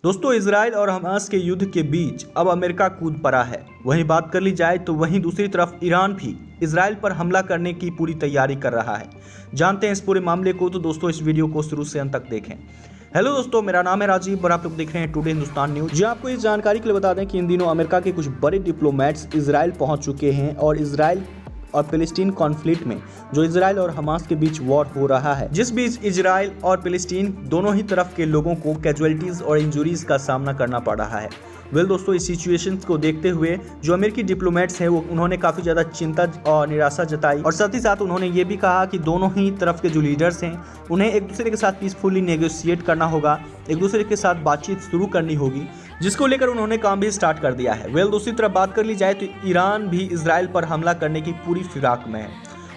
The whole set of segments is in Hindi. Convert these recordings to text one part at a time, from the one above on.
दोस्तों, इजराइल और हमास के युद्ध के बीच अब अमेरिका कूद पड़ा है। वहीं बात कर ली जाए तो वहीं दूसरी तरफ ईरान भी इजराइल पर हमला करने की पूरी तैयारी कर रहा है। जानते हैं इस पूरे मामले को, तो दोस्तों इस वीडियो को शुरू से अंत तक देखें। हेलो दोस्तों, मेरा नाम है राजीव और आप लोग देख रहे हैं टुडे हिंदुस्तान न्यूज। जी आपको इस जानकारी के लिए बता दें कि इन दिनों अमेरिका के कुछ बड़े डिप्लोमेट्स इजराइल पहुंच चुके हैं और इजराइल और फिलिस्तीन कॉन्फ्लिक्ट में जो इजराइल और हमास के बीच वॉर हो रहा है, जिस बीच इजराइल और फिलिस्तीन दोनों ही तरफ के लोगों को कैजुअलिटीज और इंजुरीज का सामना करना पड़ रहा है। दोस्तों, इस सिचुएशन को देखते हुए जो अमेरिकी डिप्लोमेट्स हैं उन्होंने काफ़ी ज़्यादा चिंता और निराशा जताई और साथ ही साथ उन्होंने ये भी कहा कि दोनों ही तरफ के जो लीडर्स हैं उन्हें एक दूसरे के साथ पीसफुली नेगोशिएट करना होगा, एक दूसरे के साथ बातचीत शुरू करनी होगी, जिसको लेकर उन्होंने काम भी स्टार्ट कर दिया है। दूसरी तरफ बात कर ली जाए तो ईरान भी इजराइल पर हमला करने की पूरी फिराक में है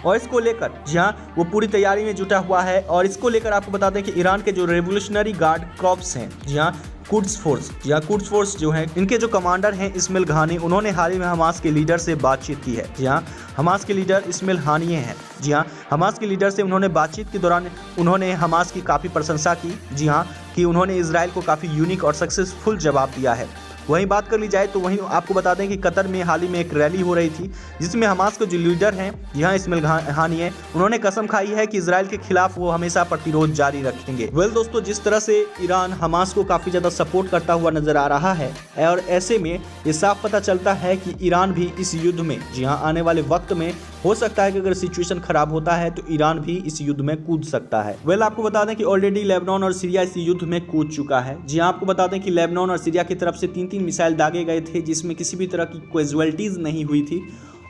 और इसको लेकर जी हाँ वो पूरी तैयारी में जुटा हुआ है। और इसको लेकर आपको बता दें कि ईरान के जो रेवोल्यूशनरी गार्ड कॉर्प्स हैं, जी हाँ कुड्स फोर्स जो है, इनके जो कमांडर हैं इस्माइल घानी, उन्होंने हाल ही में हमास के लीडर से बातचीत की है। जी हाँ, हमास के लीडर इस्माइल घानिये हैं। जी हाँ, हमास के लीडर से उन्होंने बातचीत के दौरान उन्होंने हमास की काफ़ी प्रशंसा की। जी हाँ, कि उन्होंने इजराइल को काफ़ी यूनिक और सक्सेसफुल जवाब दिया है। वहीं बात कर ली जाए तो वहीं आपको बता दें कि कतर में हाल ही में एक रैली हो रही थी जिसमें हमास के जो लीडर हैं, यहाँ इस्माइल घानिये, उन्होंने कसम खाई है कि इजराइल के खिलाफ वो हमेशा प्रतिरोध जारी रखेंगे। दोस्तों, जिस तरह से ईरान हमास को काफ़ी ज़्यादा सपोर्ट करता हुआ नजर आ रहा है और ऐसे में ये साफ पता चलता है कि ईरान भी इस युद्ध में, जी हाँ आने वाले वक्त में हो सकता है कि अगर सिचुएशन खराब होता है तो ईरान भी इस युद्ध में कूद सकता है। आपको बता दें कि ऑलरेडी लेबनान और सीरिया इस युद्ध में कूद चुका है। जी हाँ, आपको बता दें कि लेबनान और सीरिया की तरफ से 3-3 मिसाइल दागे गए थे जिसमें किसी भी तरह की कैजुअलिटीज नहीं हुई थी।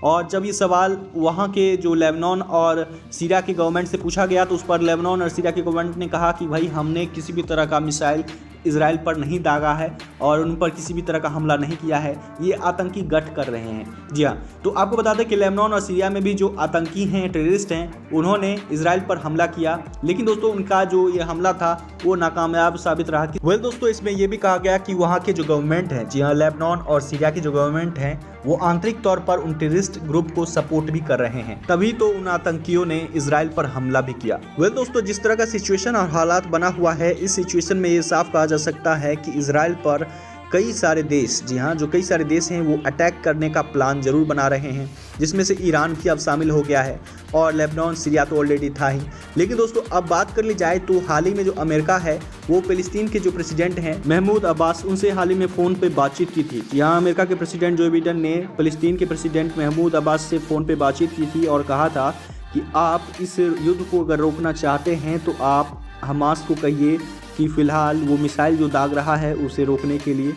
और जब ये सवाल वहाँ के जो लेबनान और सीरिया के गवर्नमेंट से पूछा गया तो उस पर लेबनान और सीरिया के गवर्नमेंट ने कहा कि भाई हमने किसी भी तरह का मिसाइल इजराइल पर नहीं दागा है और उन पर किसी भी तरह का हमला नहीं किया है, ये आतंकी गठ कर रहे हैं। जी हाँ, तो आपको बता दें कि लेबनान और सीरिया में भी जो आतंकी हैं, टेररिस्ट हैं, उन्होंने इजराइल पर हमला किया, लेकिन दोस्तों उनका जो ये हमला था वो नाकामयाब साबित रहा। दोस्तों, इसमें यह भी कहा गया कि वहाँ के जो गवर्नमेंट हैं, जी हाँ लेबनान और सीरिया के जो गवर्नमेंट हैं, वो आंतरिक तौर पर उन टेररिस्ट ग्रुप को सपोर्ट भी कर रहे हैं, तभी तो उन आतंकियों ने इजराइल पर हमला भी किया। दोस्तों, जिस तरह का सिचुएशन और हालात बना हुआ है, इस सिचुएशन में ये साफ कहा जा सकता है कि इजराइल पर कई सारे देश, जी हाँ जो कई सारे देश हैं वो अटैक करने का प्लान जरूर बना रहे हैं, जिसमें से ईरान भी अब शामिल हो गया है और लेबनान सीरिया तो ऑलरेडी था ही। लेकिन दोस्तों, अब बात कर ली जाए तो हाल ही में जो अमेरिका है वो फिलिस्तीन के जो प्रेसिडेंट हैं महमूद अब्बास, उनसे हाल ही में फ़ोन पे बातचीत की थी। यहाँ अमेरिका के प्रेसिडेंट जो बाइडेन ने फिलिस्तीन के प्रेसिडेंट महमूद अब्बास से फ़ोन पे बातचीत की थी और कहा था कि आप इस युद्ध को अगर रोकना चाहते हैं तो आप हमास को कहिए कि फ़िलहाल वो मिसाइल जो दाग रहा है उसे रोकने के लिए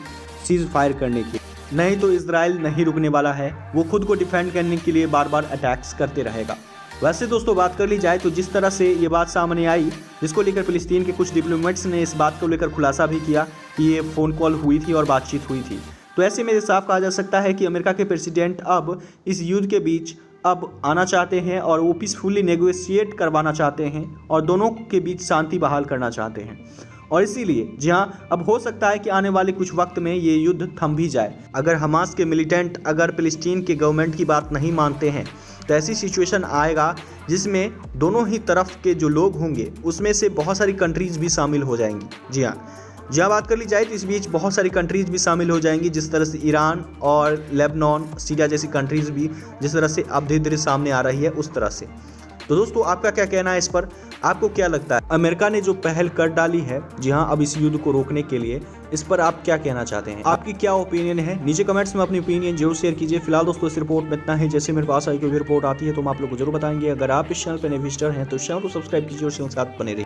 सीज फायर करने के, नहीं तो इजराइल नहीं रुकने वाला है, वो खुद को डिफेंड करने के लिए बार बार अटैक्स करते रहेगा। वैसे दोस्तों, बात कर ली जाए तो जिस तरह से ये बात सामने आई, जिसको लेकर फिलिस्तीन के कुछ डिप्लोमेट्स ने इस बात को लेकर खुलासा भी किया कि ये फ़ोन कॉल हुई थी और बातचीत हुई थी, तो ऐसे में साफ कहा जा सकता है कि अमेरिका के प्रेसिडेंट अब इस युद्ध के बीच अब आना चाहते हैं और वो पीसफुली नेगोशिएट करवाना चाहते हैं और दोनों के बीच शांति बहाल करना चाहते हैं। और इसीलिए जी हाँ, अब हो सकता है कि आने वाले कुछ वक्त में ये युद्ध थम भी जाए। अगर हमास के मिलिटेंट अगर फिलिस्तीन के गवर्नमेंट की बात नहीं मानते हैं तो ऐसी सिचुएशन आएगा जिसमें दोनों ही तरफ के जो लोग होंगे उसमें से बहुत सारी कंट्रीज भी शामिल हो जाएंगी। जी हाँ, जहाँ बात कर ली जाए तो इस बीच बहुत सारी कंट्रीज भी शामिल हो जाएंगी, जिस तरह से ईरान और लेबनान सीरिया जैसी कंट्रीज भी जिस तरह से अब धीरे धीरे सामने आ रही है उस तरह से। तो दोस्तों, आपका क्या कहना है इस पर? आपको क्या लगता है अमेरिका ने जो पहल कर डाली है, जी हाँ अब इस युद्ध को रोकने के लिए, इस पर आप क्या कहना चाहते हैं? आपकी क्या ओपिनियन है? नीचे कमेंट्स में अपनी ओपिनियन जरूर शेयर कीजिए। फिलहाल दोस्तों, इस रिपोर्ट में इतना है। जैसे मेरे पास आई कोई रिपोर्ट आती है तो हम आप लोग को जरूर बताएंगे। अगर आप इस चैनल पर नए विजिटर हैं तो चैनल को सब्सक्राइब कीजिए और साथ बने रहिए।